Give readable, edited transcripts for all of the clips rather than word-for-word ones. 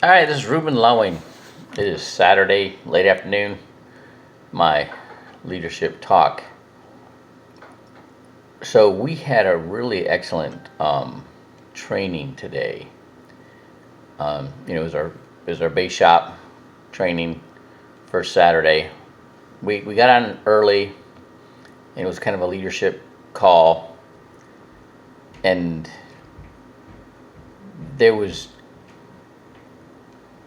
All right, this is Ruben Lowing. It is Saturday, late afternoon, my leadership talk. So, we had a really excellent training today. It was our base shop training first Saturday. We got on early, and it was kind of a leadership call, and there was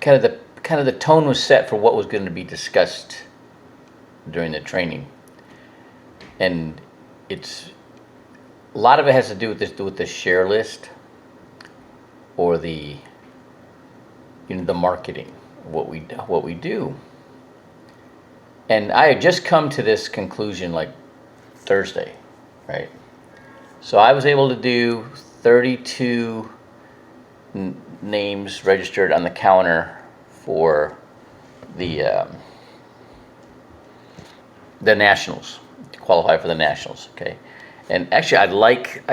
kind of the tone was set for what was going to be discussed during the training, and it's a lot of it has to do with the share list or the marketing, what we do. And I had just come to this conclusion like Thursday, right? So I was able to do 32 names registered on the counter for the nationals, to qualify for the nationals. Okay, and actually, I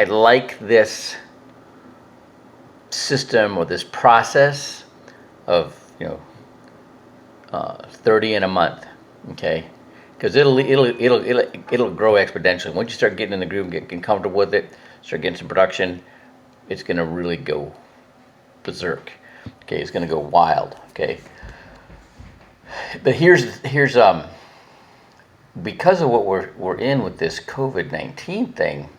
like this system or this process of 30 in a month. Okay, because it'll grow exponentially once you start getting in the groove and getting comfortable with it. Start getting some production. It's gonna really go berserk. Okay, it's gonna go wild. Okay, but here's because of what we're in with this COVID-19 thing,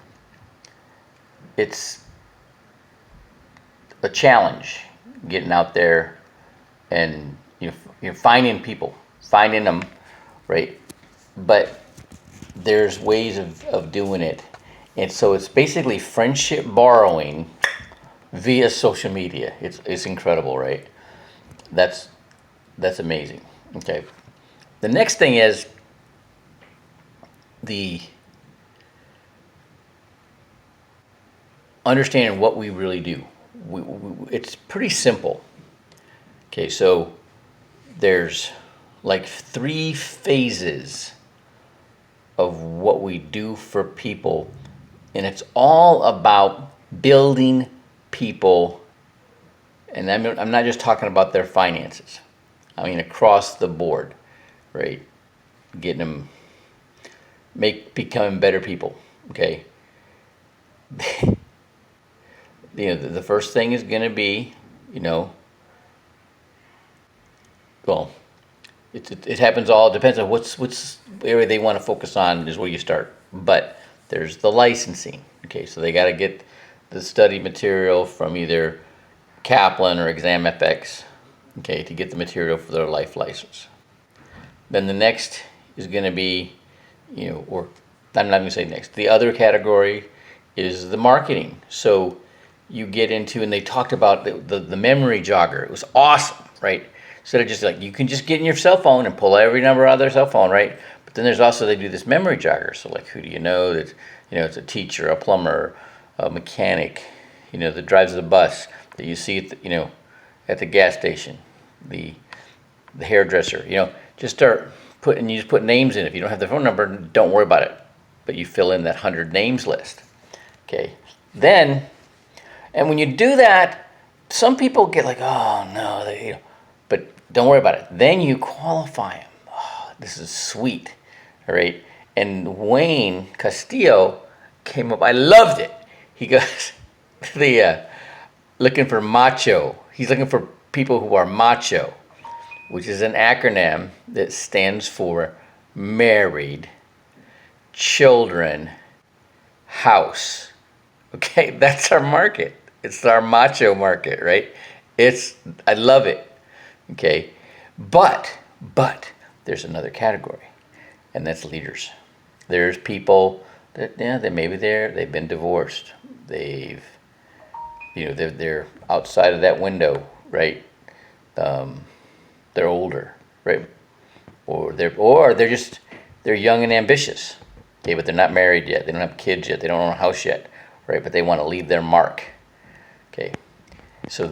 it's a challenge getting out there and finding people, finding them, right? But there's ways of doing it, and so it's basically friendship borrowing via social media. It's incredible, right? That's that's amazing. Okay. The next thing is the understanding what we really do. It's pretty simple. Okay, so there's like three phases of what we do for people, and it's all about building people. And I'm not just talking about their finances. I mean across the board, right? Getting them becoming better people. Okay. The first thing is going to be, well, it happens all depends on what's area they want to focus on is where you start. But there's the licensing. Okay, so they got to get the study material from either Kaplan or ExamFX. Okay, to get the material for their life license. Then the next is going to be, or I'm not going to say next. The other category is the marketing. So you get into, and they talked about the memory jogger. It was awesome, right? Instead of just like, you can just get in your cell phone and pull every number out of their cell phone, right? But then there's also, they do this memory jogger. So like, who do you know that, it's a teacher, a plumber, a mechanic, that drives the bus that you see at the gas station, the hairdresser, just start putting, you just put names in. If you don't have the phone number, don't worry about it. But you fill in that 100 names list. Okay. Then, and when you do that, some people get like, oh no, but don't worry about it. Then you qualify them. Oh, this is sweet. All right. And Wayne Castillo came up. I loved it. He goes, looking for macho. He's looking for people who are macho, which is an acronym that stands for married, children, house. Okay, that's our market. It's our macho market, right? I love it. Okay, but there's another category, and that's leaders. There's people that they've been divorced. They're outside of that window, right? They're older, right? Or they're young and ambitious. Okay, but they're not married yet. They don't have kids yet. They don't own a house yet, right? But they want to leave their mark. Okay, so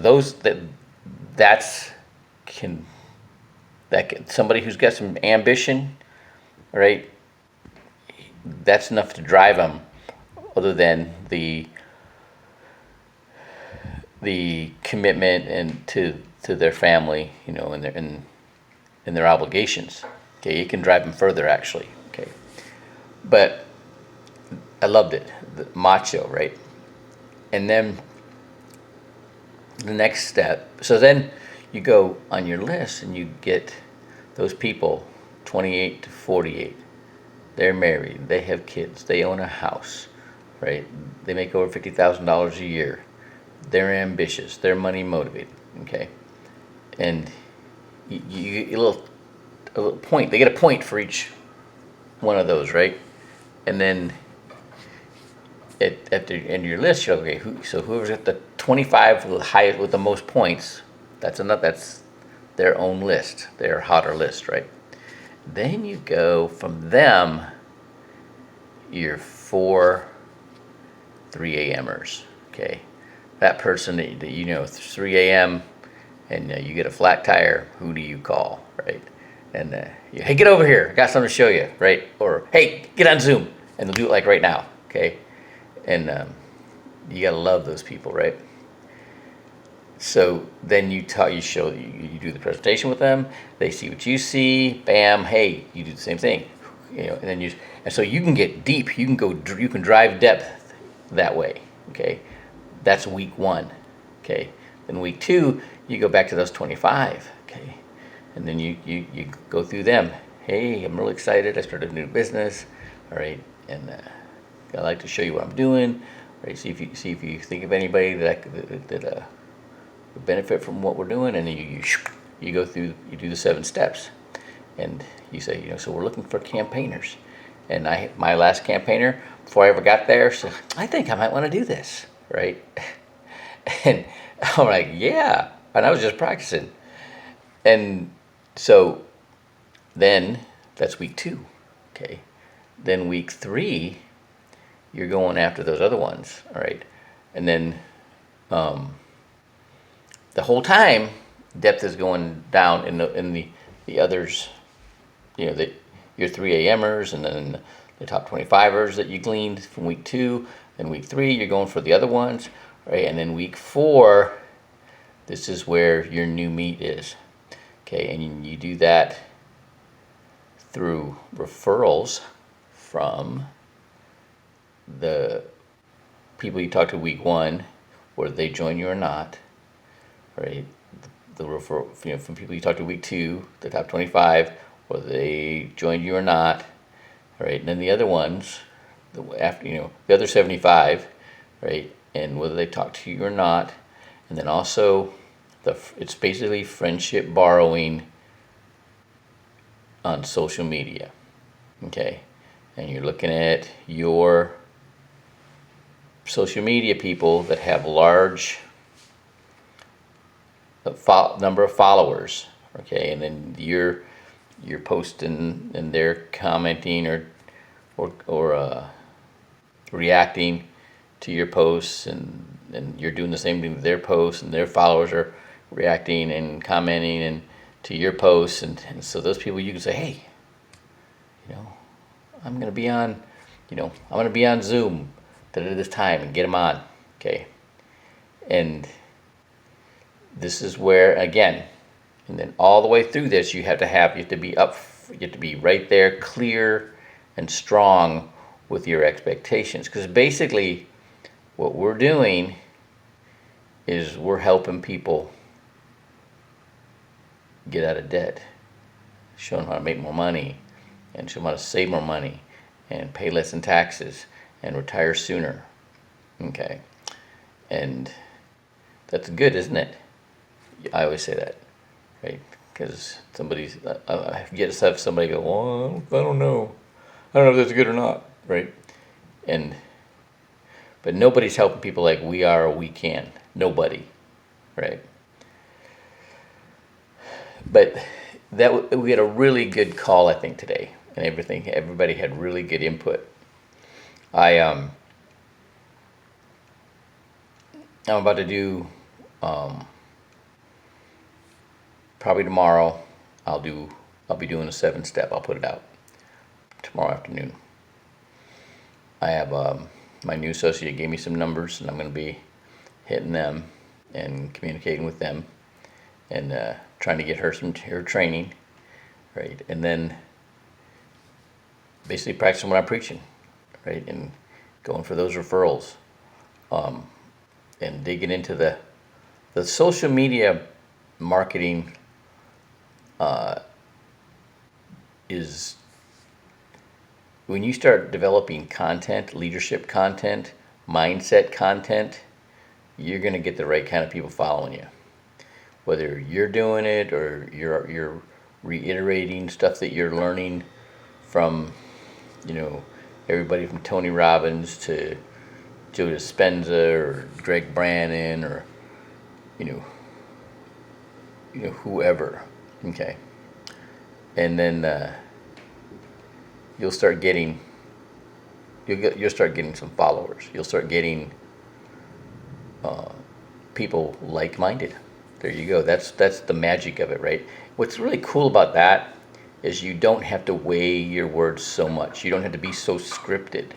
that's somebody who's got some ambition, right? That's enough to drive them. Other than the the commitment and to their family, and their obligations. Okay, it can drive them further actually. Okay, but I loved it, the macho, right? And then the next step. So then you go on your list and you get those people, 28 to 48. They're married, they have kids, they own a house, right? They make over $50,000 a year. They're ambitious, they're money motivated, okay? And you get a little point. They get a point for each one of those, right? And then at the end of your list, you're like, okay, so whoever's got the 25 with the highest, with the most points, that's their own list, their hotter list, right? Then you go from them, your 4 3 a.m.ers, okay? That person that you know, it's 3 a.m. and you get a flat tire, who do you call, right? And hey, get over here, I got something to show you, right? Or hey, get on Zoom, and they'll do it like right now, okay? And you gotta love those people, right? So then you do the presentation with them. They see what you see. Bam, hey, you do the same thing, and so you can get deep. You can drive depth that way. Okay, that's week 1. Okay, then week 2 you go back to those 25. Okay, and then you go through them. Hey, I'm really excited. I started a new business. All right, and I'd like to show you what I'm doing. Right, see if you think of anybody that would benefit from what we're doing, and then you go through, you do the 7 steps, and you say, so we're looking for campaigners. And my last campaigner, before I ever got there, said, I think I might want to do this, right? And I'm like, yeah, and I was just practicing. And so then that's week 2, okay? Then week 3, you're going after those other ones, all right? And then the whole time, depth is going down in the others, your 3 a.m.ers, and then the top 25ers that you gleaned from week 2. Then week 3, you're going for the other ones, right? And then week 4, this is where your new meat is, okay? And you do that through referrals from the people you talked to week 1, whether they join you or not, right? The referral, from people you talked to week 2, the top 25, whether they joined you or not, right? And then the other ones, the other 75, right? And whether they talk to you or not, and then also it's basically friendship borrowing on social media, okay? And you're looking at your social media people that have large number of followers, okay? And then you're posting and they're commenting or reacting to your posts, and you're doing the same thing to their posts, and their followers are reacting and commenting and to your posts, and so those people, you can say, hey, I'm gonna be on Zoom at this time, and get them on, okay? And this is where, again, and then all the way through this, you have to be right there, clear and strong with your expectations. Because basically, what we're doing is we're helping people get out of debt, show them how to make more money, and show them how to save more money, and pay less in taxes, and retire sooner. Okay, and that's good, isn't it? I always say that, right? Because I get to have somebody go, well, I don't know if that's good or not, right? But nobody's helping people like we are or we can. Nobody, right? But we had a really good call, I think, today, and everybody had really good input. I'm about to do probably tomorrow. I'll be doing a 7-step. I'll put it out tomorrow afternoon. I have my new associate gave me some numbers, and I'm going to be hitting them, and communicating with them and trying to get her training, right? And then basically practicing what I'm preaching, right? And going for those referrals, and digging into the social media marketing is when you start developing content, leadership content, mindset content, you're going to get the right kind of people following you. Whether you're doing it or you're reiterating stuff that you're learning from, you know, everybody from Tony Robbins to Joe Dispenza or Greg Brannon or you know whoever, okay, and then you'll start getting you'll start getting some followers. You'll start getting people like-minded. There you go. That's the magic of it, right? What's really cool about that is you don't have to weigh your words so much. You don't have to be so scripted,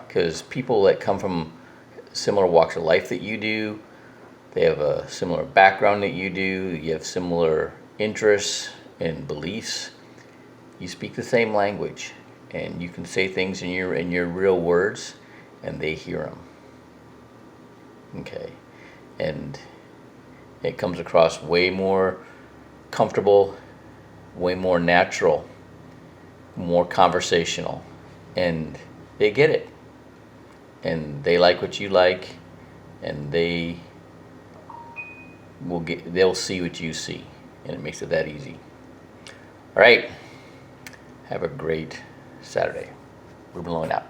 because people that come from similar walks of life that you do, they have a similar background that you do, you have similar interests and beliefs, you speak the same language, and you can say things in your real words, and they hear them. Okay, and it comes across way more comfortable, way more natural, more conversational, and they get it, and they like what you like, and they'll see what you see, and it makes it that easy. All right, have a great Saturday. Ruben Lowen out.